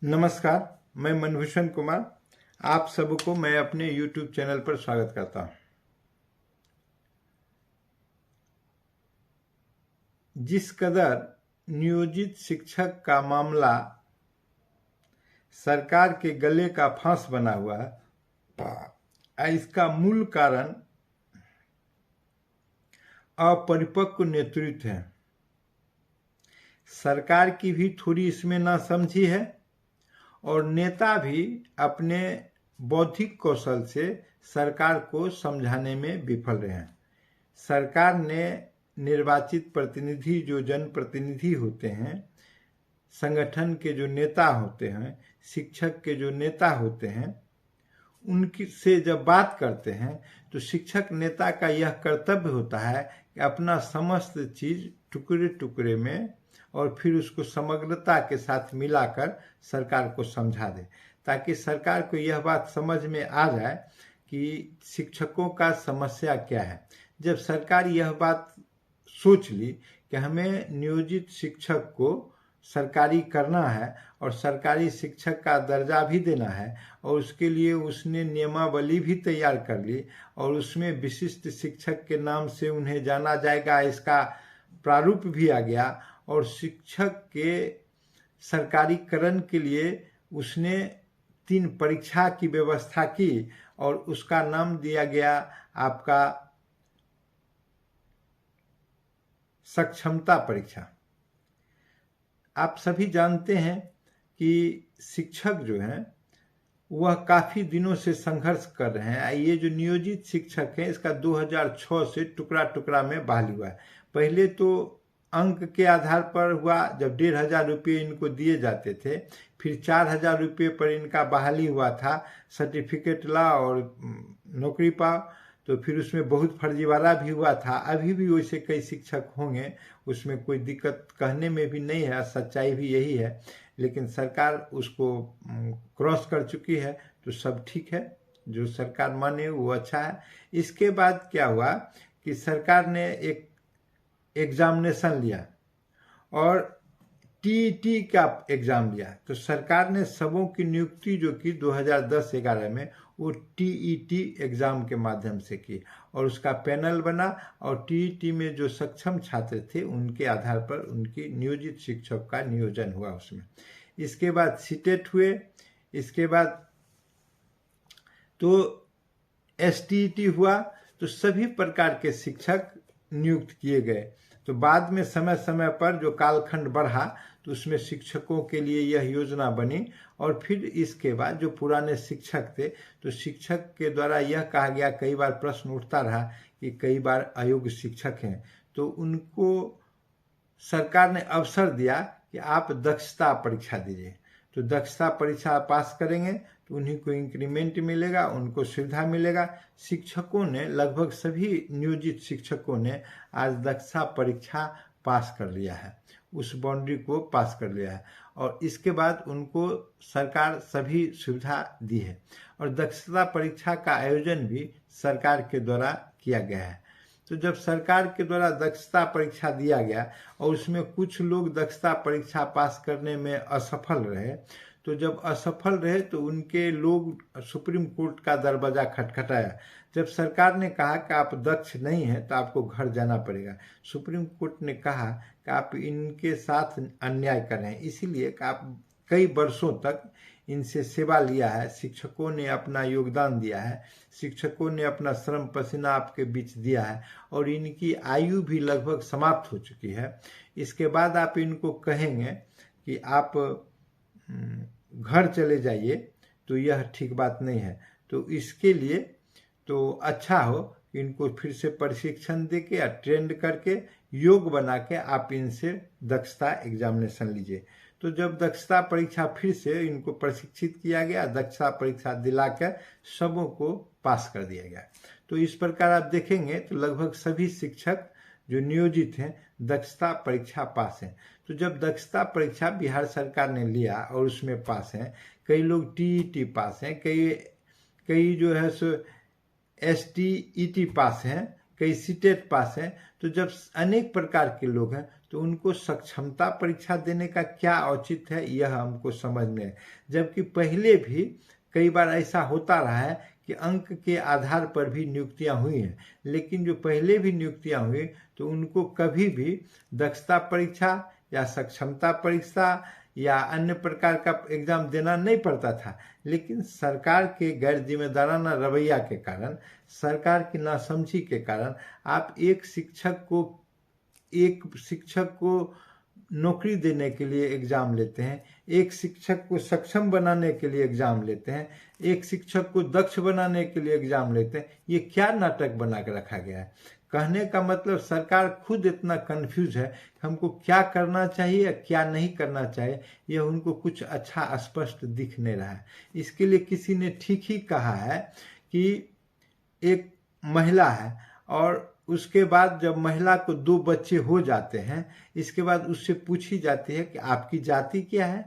नमस्कार, मैं मनभूषण कुमार। आप सबको मैं अपने YouTube चैनल पर स्वागत करता हूं। जिस कदर नियोजित शिक्षक का मामला सरकार के गले का फांस बना हुआ है, इसका मूल कारण अपरिपक्व नेतृत्व है। सरकार की भी थोड़ी इसमें नासमझी है और नेता भी अपने बौद्धिक कौशल से सरकार को समझाने में विफल रहे हैं। सरकार ने निर्वाचित प्रतिनिधि जो जनप्रतिनिधि होते हैं, संगठन के जो नेता होते हैं, शिक्षक के जो नेता होते हैं, उनकी से जब बात करते हैं तो शिक्षक नेता का यह कर्तव्य होता है कि अपना समस्त चीज टुकड़े टुकड़े में और फिर उसको समग्रता के साथ मिलाकर सरकार को समझा दे, ताकि सरकार को यह बात समझ में आ जाए कि शिक्षकों का समस्या क्या है। जब सरकार यह बात सोच ली कि हमें नियोजित शिक्षक को सरकारी करना है और सरकारी शिक्षक का दर्जा भी देना है, और उसके लिए उसने नियमावली भी तैयार कर ली और उसमें विशिष्ट शिक्षक के नाम से उन्हें जाना जाएगा, इसका प्रारूप भी आ गया। और शिक्षक के सरकारीकरण के लिए उसने 3 परीक्षा की व्यवस्था की और उसका नाम दिया गया आपका सक्षमता परीक्षा। आप सभी जानते हैं कि शिक्षक जो हैं वह काफ़ी दिनों से संघर्ष कर रहे हैं। ये जो नियोजित शिक्षक हैं, इसका 2006 से टुकड़ा टुकड़ा में बहाली हुआ है। पहले तो अंक के आधार पर हुआ, जब 1500 रुपये इनको दिए जाते थे। फिर 4000 रुपये पर इनका बहाली हुआ था, सर्टिफिकेट ला और नौकरी पाओ। तो फिर उसमें बहुत फर्जीवाड़ा भी हुआ था। अभी भी वैसे कई शिक्षक होंगे, उसमें कोई दिक्कत कहने में भी नहीं है, सच्चाई भी यही है। लेकिन सरकार उसको क्रॉस कर चुकी है, तो सब ठीक है। जो सरकार माने वो अच्छा है। इसके बाद क्या हुआ कि सरकार ने एक एग्जामिनेशन लिया और टीईटी का एग्जाम लिया। तो सरकार ने सबों की नियुक्ति जो की 2010-11 में, वो टीईटी एग्जाम के माध्यम से की और उसका पैनल बना और टीईटी में जो सक्षम छात्र थे उनके आधार पर उनकी नियोजित शिक्षक का नियोजन हुआ उसमें। इसके बाद सीटेट हुए, इसके बाद तो एसटीईटी हुआ। तो सभी प्रकार के शिक्षक नियुक्त किए गए। तो बाद में समय समय पर जो कालखंड बढ़ा तो उसमें शिक्षकों के लिए यह योजना बनी। और फिर इसके बाद जो पुराने शिक्षक थे, तो शिक्षक के द्वारा यह कहा गया, कई बार प्रश्न उठता रहा कि कई बार अयोग्य शिक्षक हैं, तो उनको सरकार ने अवसर दिया कि आप दक्षता परीक्षा दीजिए। तो दक्षता परीक्षा पास करेंगे तो उन्हीं को इंक्रीमेंट मिलेगा, उनको सुविधा मिलेगा। शिक्षकों ने, लगभग सभी नियोजित शिक्षकों ने आज दक्षता परीक्षा पास कर लिया है, उस बाउंड्री को पास कर लिया है और इसके बाद उनको सरकार सभी सुविधा दी है। और दक्षता परीक्षा का आयोजन भी सरकार के द्वारा किया गया है। तो जब सरकार के द्वारा दक्षता परीक्षा दिया गया और उसमें कुछ लोग दक्षता परीक्षा पास करने में असफल रहे, तो जब असफल रहे तो उनके लोग सुप्रीम कोर्ट का दरवाजा खटखटाया। जब सरकार ने कहा कि आप दक्ष नहीं हैं तो आपको घर जाना पड़ेगा, सुप्रीम कोर्ट ने कहा कि आप इनके साथ अन्याय कर रहे हैं, इसीलिए कि आप कई वर्षों तक इनसे सेवा लिया है, शिक्षकों ने अपना योगदान दिया है, शिक्षकों ने अपना श्रम पसीना आपके बीच दिया है और इनकी आयु भी लगभग समाप्त हो चुकी है। इसके बाद आप इनको कहेंगे कि आप घर चले जाइए, तो यह ठीक बात नहीं है। तो इसके लिए तो अच्छा हो कि इनको फिर से प्रशिक्षण दे के या ट्रेंड करके योग बना के आप इनसे दक्षता एग्जामिनेशन लीजिए। तो जब दक्षता परीक्षा फिर से इनको प्रशिक्षित किया गया, दक्षता परीक्षा दिलाकर सबों को पास कर दिया गया। तो इस प्रकार आप देखेंगे तो लगभग सभी शिक्षक जो नियोजित हैं दक्षता परीक्षा पास हैं। तो जब दक्षता परीक्षा बिहार सरकार ने लिया और उसमें पास हैं, कई लोग टीईटी पास हैं, कई जो है सो एसटीईटी पास हैं, कई सीटेट पास हैं। तो जब अनेक प्रकार के लोग हैं तो उनको सक्षमता परीक्षा देने का क्या औचित्य है, यह हमको समझ में है। जबकि पहले भी कई बार ऐसा होता रहा है कि अंक के आधार पर भी नियुक्तियां हुई हैं, लेकिन जो पहले भी नियुक्तियां हुई तो उनको कभी भी दक्षता परीक्षा या सक्षमता परीक्षा या अन्य प्रकार का एग्जाम देना नहीं पड़ता था। लेकिन सरकार के गैर जिम्मेदाराना रवैया के कारण, सरकार की नासमझी के कारण आप एक शिक्षक को नौकरी देने के लिए एग्जाम लेते हैं, एक शिक्षक को सक्षम बनाने के लिए एग्जाम लेते हैं, एक शिक्षक को दक्ष बनाने के लिए एग्जाम लेते हैं। ये क्या नाटक बना के रखा गया है? कहने का मतलब सरकार खुद इतना कंफ्यूज है, हमको क्या करना चाहिए या क्या नहीं करना चाहिए, यह उनको कुछ अच्छा स्पष्ट दिख नहीं रहा है। इसके लिए किसी ने ठीक ही कहा है कि एक महिला है और उसके बाद जब महिला को 2 बच्चे हो जाते हैं, इसके बाद उससे पूछी जाती है कि आपकी जाति क्या है।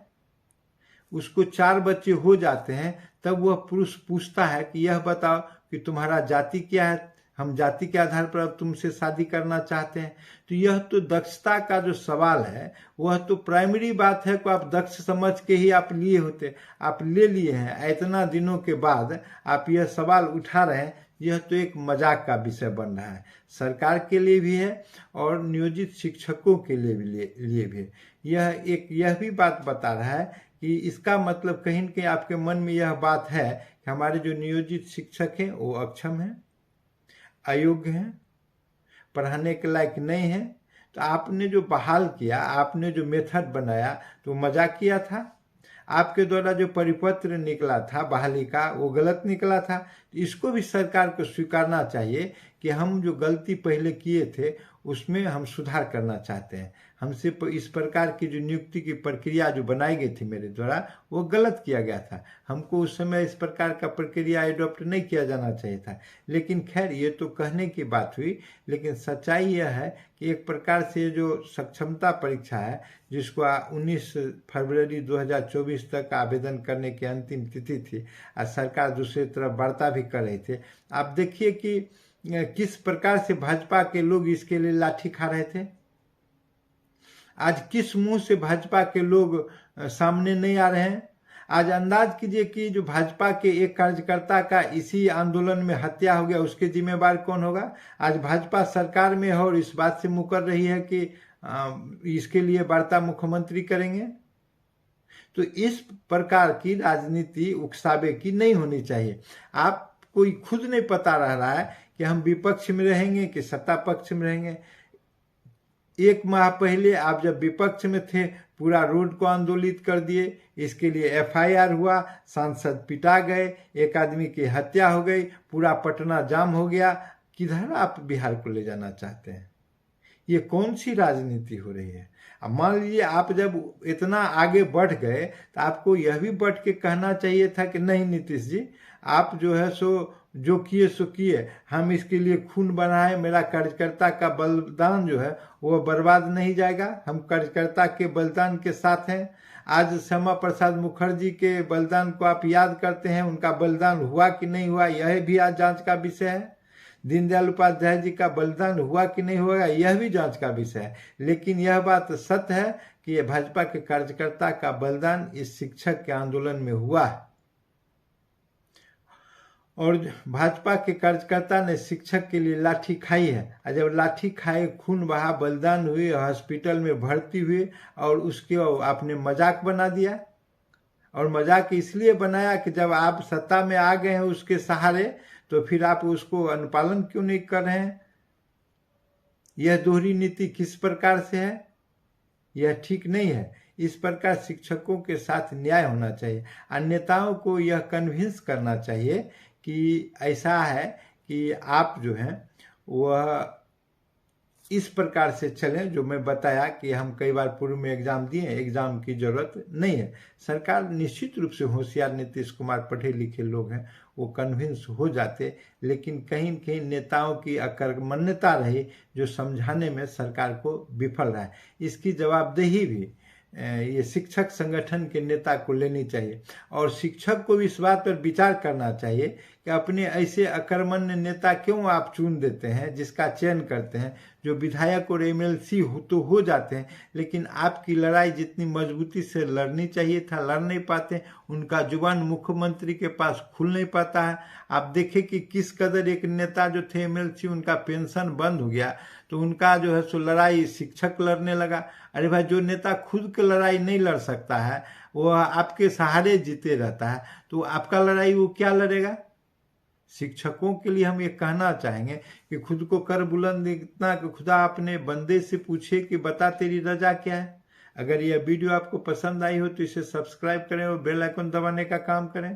उसको 4 बच्चे हो जाते हैं, तब वह पुरुष पूछता है कि यह बताओ कि तुम्हारा जाति क्या है, हम जाति के आधार पर अब तुमसे शादी करना चाहते हैं। तो यह तो दक्षता का जो सवाल है वह तो प्राइमरी बात है कि आप दक्ष समझ के ही आप लिए होते, आप ले लिए हैं। इतना दिनों के बाद आप यह सवाल उठा रहे हैं, यह तो एक मजाक का विषय बन रहा है। सरकार के लिए भी है और नियोजित शिक्षकों के लिए भी है। यह भी बात बता रहा है कि इसका मतलब कहीं न कहीं आपके मन में यह बात है कि हमारे जो नियोजित शिक्षक हैं वो अक्षम हैं, अयोग्य हैं, पढ़ाने के लायक नहीं हैं। तो आपने जो बहाल किया, आपने जो मेथड बनाया, तो मजाक किया था। आपके द्वारा जो परिपत्र निकला था बहाली का, वो गलत निकला था। इसको भी सरकार को स्वीकारना चाहिए कि हम जो गलती पहले किए थे उसमें हम सुधार करना चाहते हैं। हमसे इस प्रकार की जो नियुक्ति की प्रक्रिया जो बनाई गई थी मेरे द्वारा, वो गलत किया गया था। हमको उस समय इस प्रकार का प्रक्रिया एडॉप्ट नहीं किया जाना चाहिए था। लेकिन खैर, ये तो कहने की बात हुई, लेकिन सच्चाई यह है कि एक प्रकार से जो सक्षमता परीक्षा है, जिसको 19 फरवरी 2024 तक आवेदन करने की अंतिम तिथि थी, और सरकार दूसरी तरफ वार्ता भी कर रही थी। आप देखिए कि किस प्रकार से भाजपा के लोग इसके लिए लाठी खा रहे थे। आज किस मुंह से भाजपा के लोग सामने नहीं आ रहे हैं। आज अंदाज कीजिए कि जो भाजपा के एक कार्यकर्ता का इसी आंदोलन में हत्या हो गया, उसके जिम्मेवार कौन होगा। आज भाजपा सरकार में है और इस बात से मुकर रही है कि इसके लिए वार्ता मुख्यमंत्री करेंगे। तो इस प्रकार की राजनीति उकसावे की नहीं होनी चाहिए। आप कोई खुद नहीं पता रह रहा है कि हम विपक्ष में रहेंगे कि सत्ता पक्ष में रहेंगे। 1 माह पहले आप जब विपक्ष में थे, पूरा रोड को आंदोलित कर दिए, इसके लिए FIR हुआ, सांसद पिटा गए, एक आदमी की हत्या हो गई, पूरा पटना जाम हो गया। किधर आप बिहार को ले जाना चाहते हैं? ये कौन सी राजनीति हो रही है? अब मान लीजिए आप जब इतना आगे बढ़ गए तो आपको यह भी बढ़ के कहना चाहिए था कि नहीं नीतीश जी, आप जो है सो जो किए सो किए, हम इसके लिए खून बनाए, मेरा कार्यकर्ता का बलिदान जो है वो बर्बाद नहीं जाएगा, हम कार्यकर्ता के बलिदान के साथ हैं। आज श्यामा प्रसाद मुखर्जी के बलिदान को आप याद करते हैं, उनका बलिदान हुआ कि नहीं हुआ, यह भी आज जांच का विषय है। दीनदयाल उपाध्याय जी का बलिदान हुआ कि नहीं हुआ, यह भी जांच का विषय है। लेकिन यह बात सत्य है कि भाजपा के कार्यकर्ता का बलिदान इस शिक्षक के आंदोलन में हुआ है, और भाजपा के कार्यकर्ता ने शिक्षक के लिए लाठी खाई है। और जब लाठी खाए, खून बहा, बलिदान हुए, हॉस्पिटल में भर्ती हुए, और उसके आपने मजाक बना दिया। और मजाक इसलिए बनाया कि जब आप सत्ता में आ गए हैं उसके सहारे, तो फिर आप उसको अनुपालन क्यों नहीं कर रहे हैं? यह दोहरी नीति किस प्रकार से है? यह ठीक नहीं है। इस प्रकार शिक्षकों के साथ न्याय होना चाहिए। और नेताओं को यह कन्विंस करना चाहिए कि ऐसा है कि आप जो हैं वह इस प्रकार से चलें जो मैं बताया कि हम कई बार पूर्व में एग्जाम दिए, एग्जाम की जरूरत नहीं है। सरकार निश्चित रूप से होशियार, नीतीश कुमार पढ़े लिखे लोग हैं, वो कन्विंस हो जाते, लेकिन कहीं न कहीं नेताओं की अकर्मण्यता रही जो समझाने में सरकार को विफल रहा है। इसकी जवाबदेही भी ये शिक्षक संगठन के नेता को लेनी चाहिए, और शिक्षक को भी इस बात पर विचार करना चाहिए कि अपने ऐसे अकर्मण्य नेता क्यों आप चुन देते हैं, जिसका चयन करते हैं, जो विधायक और एमएलसी तो हो जाते हैं, लेकिन आपकी लड़ाई जितनी मजबूती से लड़नी चाहिए था लड़ नहीं पाते। उनका जुबान मुख्यमंत्री के पास खुल नहीं पाता है। आप देखें कि किस कदर एक नेता जो थे एमएलसी, उनका पेंशन बंद हो गया तो उनका जो है सो लड़ाई शिक्षक लड़ने लगा। अरे भाई, जो नेता खुद की लड़ाई नहीं लड़ सकता है, वो आपके सहारे जीते रहता है, तो आपका लड़ाई वो क्या लड़ेगा। शिक्षकों के लिए हम ये कहना चाहेंगे कि खुद को कर बुलंद इतना कि खुदा अपने बंदे से पूछे कि बता तेरी रजा क्या है। अगर यह वीडियो आपको पसंद आई हो तो इसे सब्सक्राइब करें और बेल आइकन दबाने का काम करें।